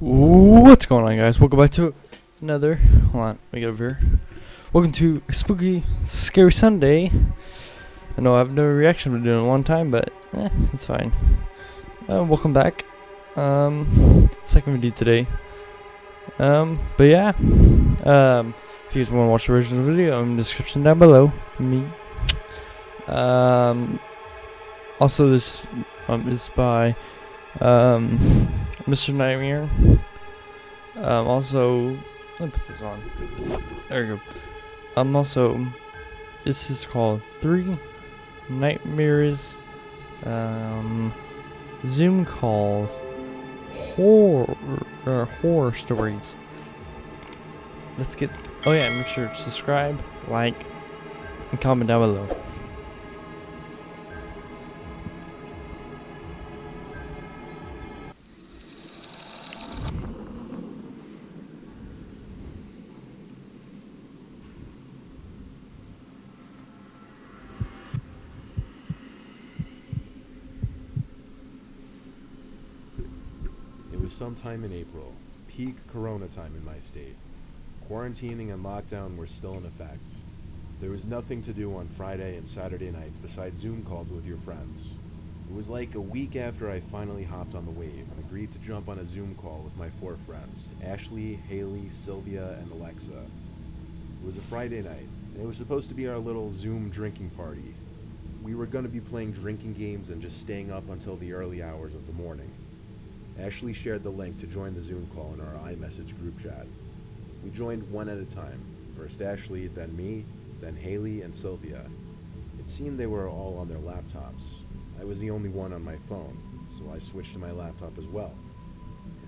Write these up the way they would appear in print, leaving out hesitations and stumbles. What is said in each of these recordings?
What's going on, guys? Welcome back to another. Hold on, let me get over here. Welcome to Spooky Scary Sunday. I know I have no reaction to doing it one time, but it's fine. Welcome back. Second video today. But yeah. If you guys want to watch the original video, in the description down below. Me. Also, this is by Mr. Nightmare. Also, let me put this on. There we go. Also, this is called 3 Nightmares, Zoom calls, horror stories. Let's get. Oh yeah, make sure to subscribe, like, and comment down below. It was sometime in April, peak corona time in my state. Quarantining and lockdown were still in effect. There was nothing to do on Friday and Saturday nights besides Zoom calls with your friends. It was like a week after I finally hopped on the wave and agreed to jump on a Zoom call with my 4 friends, Ashley, Haley, Sylvia, and Alexa. It was a Friday night, and it was supposed to be our little Zoom drinking party. We were going to be playing drinking games and just staying up until the early hours of the morning. Ashley shared the link to join the Zoom call in our iMessage group chat. We joined one at a time. First Ashley, then me, then Haley and Sylvia. It seemed they were all on their laptops. I was the only one on my phone, so I switched to my laptop as well.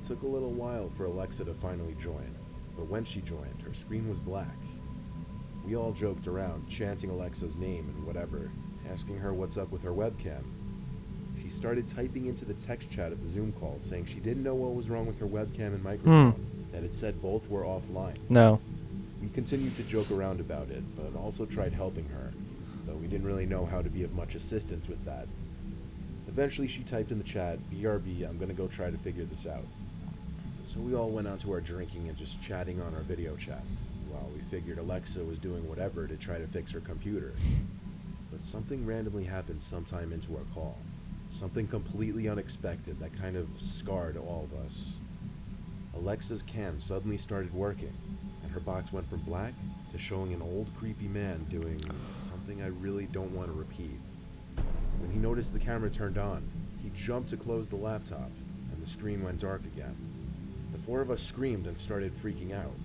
It took a little while for Alexa to finally join, but when she joined, her screen was black. We all joked around, chanting Alexa's name and whatever, asking her what's up with her webcam. She started typing into the text chat of the Zoom call, saying she didn't know what was wrong with her webcam and microphone, that it said both were offline. No. We continued to joke around about it, but also tried helping her, though we didn't really know how to be of much assistance with that. Eventually she typed in the chat, "BRB, I'm gonna go try to figure this out." So we all went on to our drinking and just chatting on our video chat, while we figured Alexa was doing whatever to try to fix her computer. But something randomly happened sometime into our call. Something completely unexpected that kind of scarred all of us. Alexa's cam suddenly started working, and her box went from black to showing an old creepy man doing something I really don't want to repeat. When he noticed the camera turned on, he jumped to close the laptop, and the screen went dark again. The 4 of us screamed and started freaking out.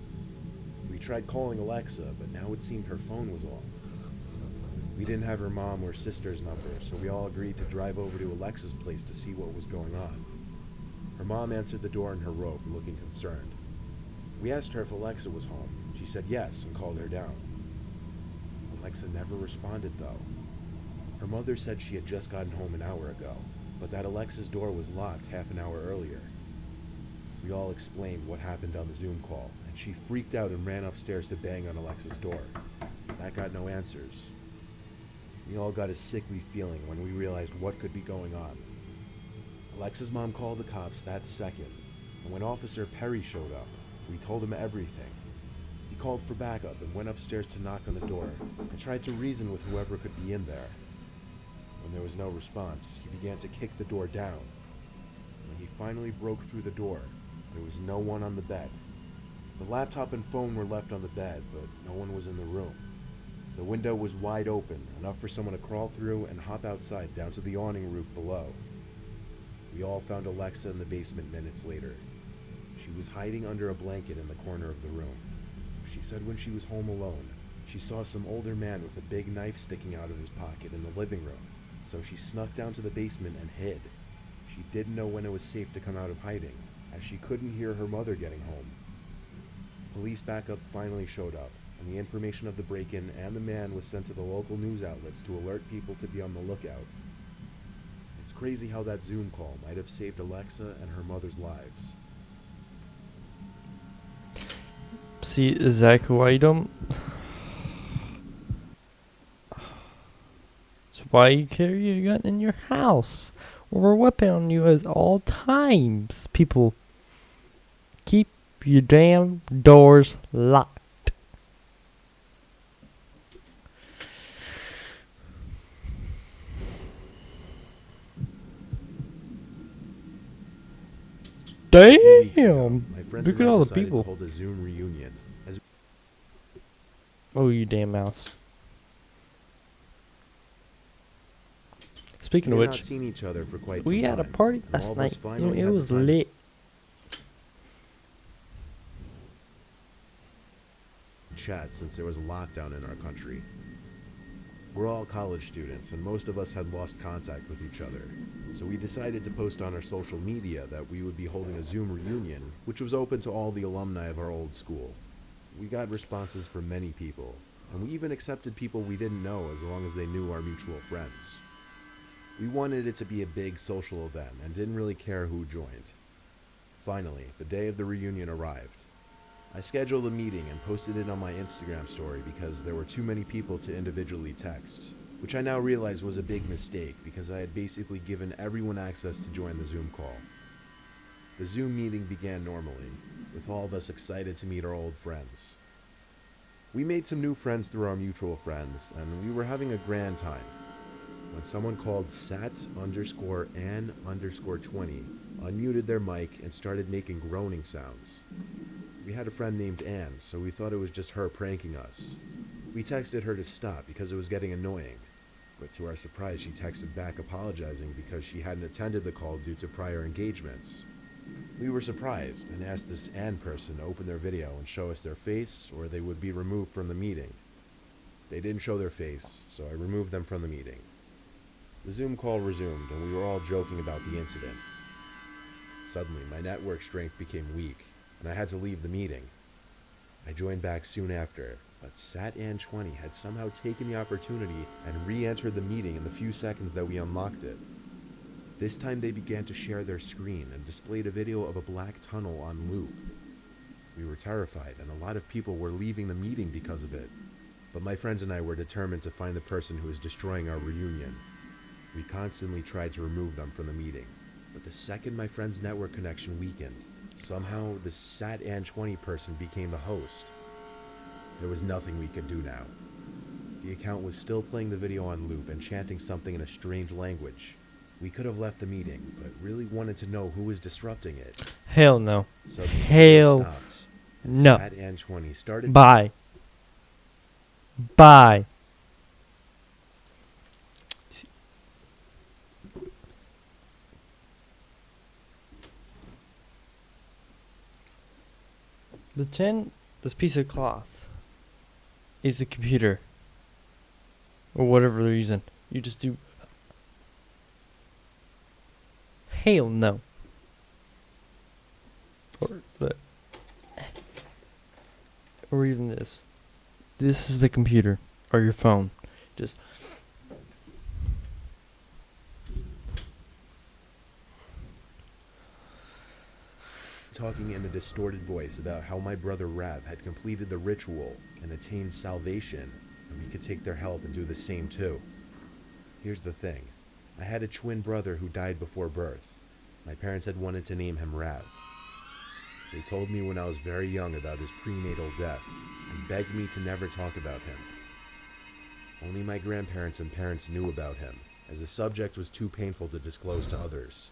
We tried calling Alexa, but now it seemed her phone was off. We didn't have her mom or sister's number, so we all agreed to drive over to Alexa's place to see what was going on. Her mom answered the door in her robe, looking concerned. We asked her if Alexa was home. She said yes and called her down. Alexa never responded, though. Her mother said she had just gotten home an hour ago, but that Alexa's door was locked half an hour earlier. We all explained what happened on the Zoom call, and she freaked out and ran upstairs to bang on Alexa's door. That got no answers. We all got a sickly feeling when we realized what could be going on. Alexa's mom called the cops that second, and when Officer Perry showed up, we told him everything. He called for backup and went upstairs to knock on the door and tried to reason with whoever could be in there. When there was no response, he began to kick the door down. When he finally broke through the door, there was no one on the bed. The laptop and phone were left on the bed, but no one was in the room. The window was wide open, enough for someone to crawl through and hop outside down to the awning roof below. We all found Alexa in the basement minutes later. She was hiding under a blanket in the corner of the room. She said when she was home alone, she saw some older man with a big knife sticking out of his pocket in the living room, so she snuck down to the basement and hid. She didn't know when it was safe to come out of hiding, as she couldn't hear her mother getting home. Police backup finally showed up, and the information of the break-in and the man was sent to the local news outlets to alert people to be on the lookout. It's crazy how that Zoom call might have saved Alexa and her mother's lives. See, Zach, why you don't... So why you carry a gun in your house? Or a weapon on you at all times, people? your damn doors locked. A few weeks ago, Damn! my friends Look and at I all the decided people. to hold a Zoom reunion. As Oh, you damn mouse. Speaking we of had not which, seen each other for quite we some had a time, party and all last of us night. finally It had the was time lit. to chat since there was a lockdown in our country. We're all college students, and most of us had lost contact with each other. So we decided to post on our social media that we would be holding a Zoom reunion, which was open to all the alumni of our old school. We got responses from many people, and we even accepted people we didn't know as long as they knew our mutual friends. We wanted it to be a big social event and didn't really care who joined. Finally, the day of the reunion arrived. I scheduled a meeting and posted it on my Instagram story because there were too many people to individually text, which I now realize was a big mistake because I had basically given everyone access to join the Zoom call. The Zoom meeting began normally, with all of us excited to meet our old friends. We made some new friends through our mutual friends, and we were having a grand time, when someone called Sat_Ann_20 unmuted their mic and started making groaning sounds. We had a friend named Anne, so we thought it was just her pranking us. We texted her to stop because it was getting annoying, but to our surprise she texted back apologizing because she hadn't attended the call due to prior engagements. We were surprised and asked this Anne person to open their video and show us their face or they would be removed from the meeting. They didn't show their face, so I removed them from the meeting. The Zoom call resumed and we were all joking about the incident. Suddenly, my network strength became weak, and I had to leave the meeting. I joined back soon after, but SatAn20 had somehow taken the opportunity and re-entered the meeting in the few seconds that we unlocked it. This time they began to share their screen and displayed a video of a black tunnel on loop. We were terrified, and a lot of people were leaving the meeting because of it, but my friends and I were determined to find the person who was destroying our reunion. We constantly tried to remove them from the meeting, but the second my friend's network connection weakened, somehow the SatAn20 person became the host. There was nothing we could do now. The account was still playing the video on loop and chanting something in a strange language. We could have left the meeting, but really wanted to know who was disrupting it. Hell no. Suddenly, the Hell video stopped, and no. SatAn20 started. Bye. Bye. Pretend this piece of cloth is the computer. Or whatever they're using. You just do. Hell no. Or even this. This is the computer. Or your phone. Just. Talking in a distorted voice about how my brother Rav had completed the ritual and attained salvation, and we could take their help and do the same too. Here's the thing. I had a twin brother who died before birth. My parents had wanted to name him Rav. They told me when I was very young about his prenatal death and begged me to never talk about him. Only my grandparents and parents knew about him, as the subject was too painful to disclose to others.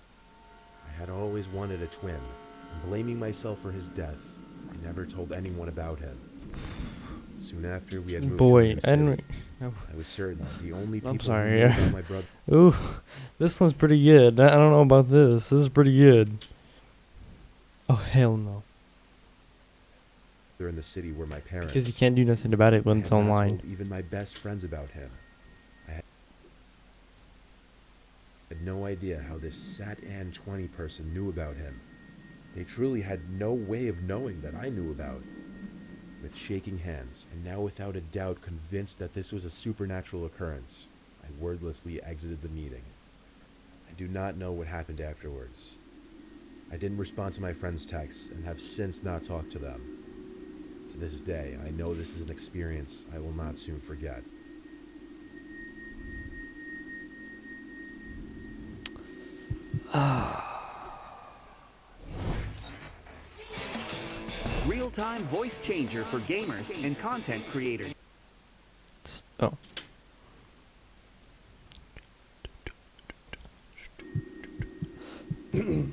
I had always wanted a twin, and blaming myself for his death, I never told anyone about him. Soon after we had moved to a new city, I was certain the only people who knew about my brother. Ooh, this one's pretty good. I don't know about this. This is pretty good. Oh, hell no. They're in the city were my parents. Because you can't do nothing about it when it's online. I had not told even my best friends about him. I had no idea how this SatAn20 person knew about him. They truly had no way of knowing that I knew about. With shaking hands, and now without a doubt convinced that this was a supernatural occurrence, I wordlessly exited the meeting. I do not know what happened afterwards. I didn't respond to my friends' texts and have since not talked to them. To this day, I know this is an experience I will not soon forget. real-time voice changer for gamers and content creators. Oh. In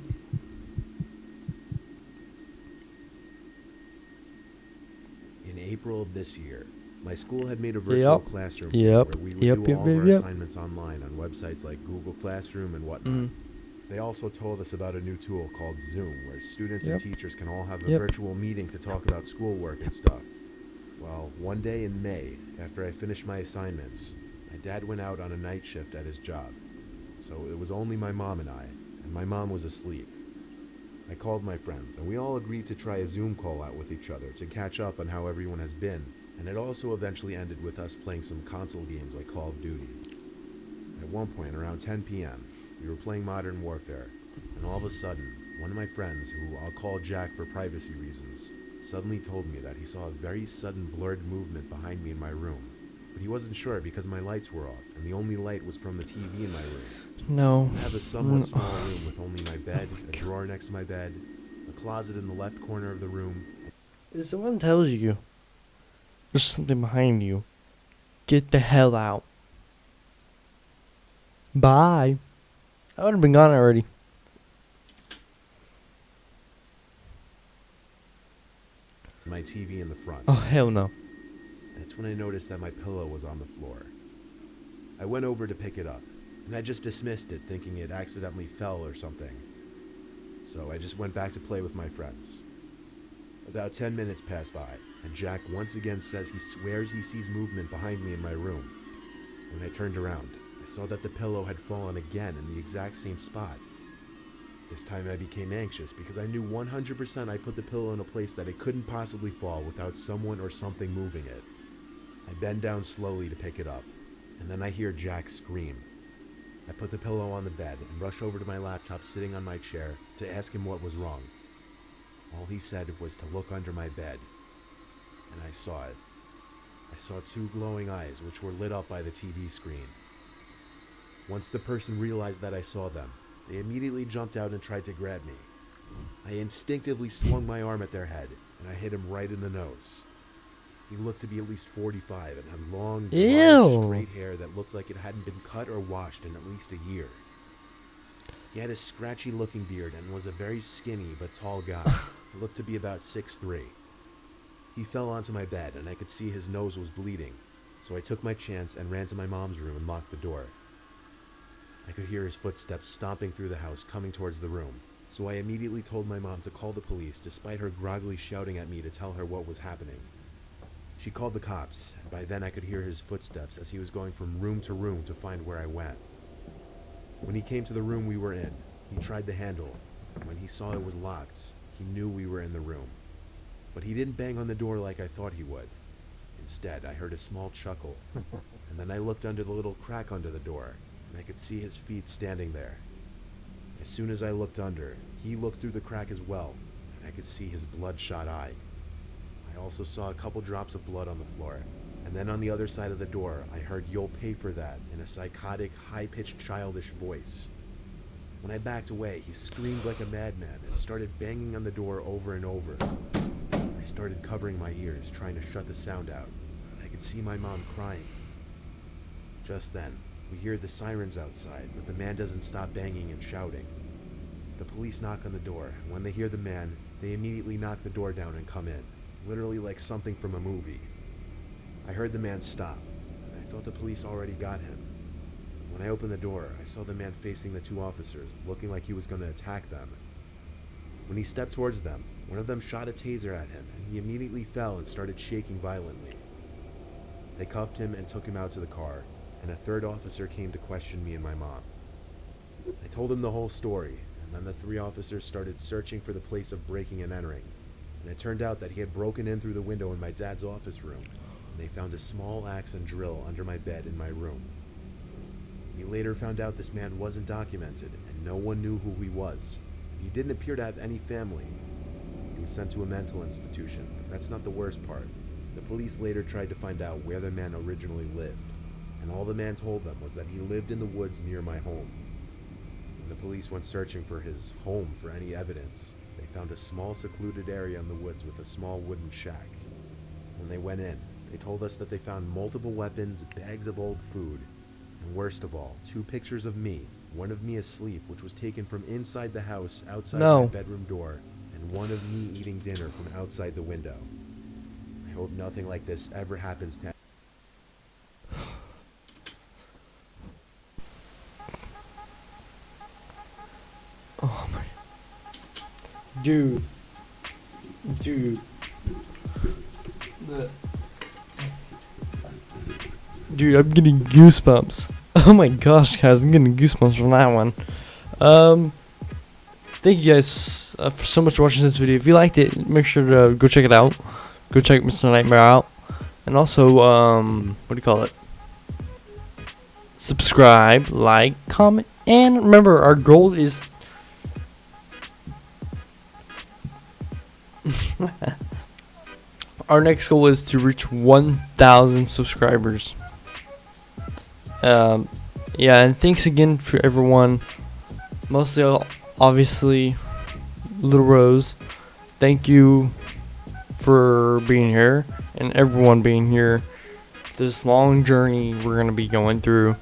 April of this year, my school had made a virtual classroom where we would do all of our assignments online on websites like Google Classroom and whatnot. They also told us about a new tool called Zoom, where students and teachers can all have a virtual meeting to talk about schoolwork and stuff. Well, one day in May, after I finished my assignments, my dad went out on a night shift at his job. So it was only my mom and I, and my mom was asleep. I called my friends, and we all agreed to try a Zoom call out with each other to catch up on how everyone has been, and it also eventually ended with us playing some console games like Call of Duty. At one point, around 10 p.m., we were playing Modern Warfare, and all of a sudden, one of my friends, who I'll call Jack for privacy reasons, suddenly told me that he saw a very sudden blurred movement behind me in my room, but he wasn't sure because my lights were off, and the only light was from the TV in my room. No. I have a somewhat small room with only my bed, a drawer next to my bed, a closet in the left corner of the room. If someone tells you there's something behind you, get the hell out. Bye. I would have been gone already. My TV in the front. Oh, hell no. That's when I noticed that my pillow was on the floor. I went over to pick it up, and I just dismissed it, thinking it accidentally fell or something. So I just went back to play with my friends. About 10 minutes passed by, and Jack once again says he swears he sees movement behind me in my room. When I turned around, I saw that the pillow had fallen again in the exact same spot. This time I became anxious because I knew 100% I put the pillow in a place that it couldn't possibly fall without someone or something moving it. I bend down slowly to pick it up, and then I hear Jack scream. I put the pillow on the bed and rushed over to my laptop sitting on my chair to ask him what was wrong. All he said was to look under my bed, and I saw it. I saw two glowing eyes which were lit up by the TV screen. Once the person realized that I saw them, they immediately jumped out and tried to grab me. I instinctively swung my arm at their head, and I hit him right in the nose. He looked to be at least 45 and had long, bright, straight hair that looked like it hadn't been cut or washed in at least a year. He had a scratchy-looking beard and was a very skinny but tall guy. He looked to be about 6'3". He fell onto my bed, and I could see his nose was bleeding, so I took my chance and ran to my mom's room and locked the door. I could hear his footsteps stomping through the house, coming towards the room, so I immediately told my mom to call the police, despite her groggily shouting at me to tell her what was happening. She called the cops, and by then I could hear his footsteps as he was going from room to find where I went. When he came to the room we were in, he tried the handle, and when he saw it was locked, he knew we were in the room. But he didn't bang on the door like I thought he would. Instead, I heard a small chuckle, and then I looked under the little crack under the door, and I could see his feet standing there. As soon as I looked under, he looked through the crack as well, and I could see his bloodshot eye. I also saw a couple drops of blood on the floor, and then on the other side of the door, I heard "You'll pay for that" in a psychotic, high-pitched, childish voice. When I backed away, he screamed like a madman and started banging on the door over and over. I started covering my ears, trying to shut the sound out. I could see my mom crying. Just then, we hear the sirens outside, but the man doesn't stop banging and shouting. The police knock on the door, and when they hear the man, they immediately knock the door down and come in, literally like something from a movie. I heard the man stop, and I thought the police already got him. When I opened the door, I saw the man facing the two officers, looking like he was going to attack them. When he stepped towards them, one of them shot a taser at him, and he immediately fell and started shaking violently. They cuffed him and took him out to the car, and a third officer came to question me and my mom. I told him the whole story, and then the three officers started searching for the place of breaking and entering, and it turned out that he had broken in through the window in my dad's office room, and they found a small axe and drill under my bed in my room. We later found out this man wasn't documented, and no one knew who he was. He didn't appear to have any family. He was sent to a mental institution, but that's not the worst part. The police later tried to find out where the man originally lived, and all the man told them was that he lived in the woods near my home. When the police went searching for his home for any evidence, They found a small secluded area in the woods with a small wooden shack. When they went in, they told us that they found multiple weapons, bags of old food, and worst of all, 2 pictures of me. One of me asleep, which was taken from inside the house outside my bedroom door, and one of me eating dinner from outside the window. I hope nothing like this ever happens to Oh my. Dude. Dude, I'm getting goosebumps. Oh my gosh, guys, I'm getting goosebumps from that one. Thank you guys for so much for watching this video. If you liked it, make sure to go check it out. Go check Mr. Nightmare out. And also, what do you call it? Subscribe, like, comment, and remember, our goal is... Our next goal is to reach 1,000 subscribers. Yeah, and thanks again for everyone. Mostly, obviously, Little Rose. Thank you for being here and everyone being here. This long journey we're gonna be going through,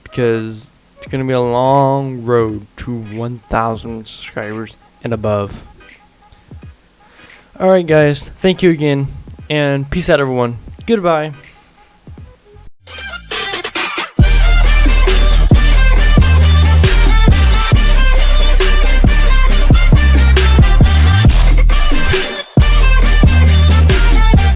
because it's gonna be a long road to 1,000 subscribers and above. Alright guys, thank you again, and peace out everyone. Goodbye.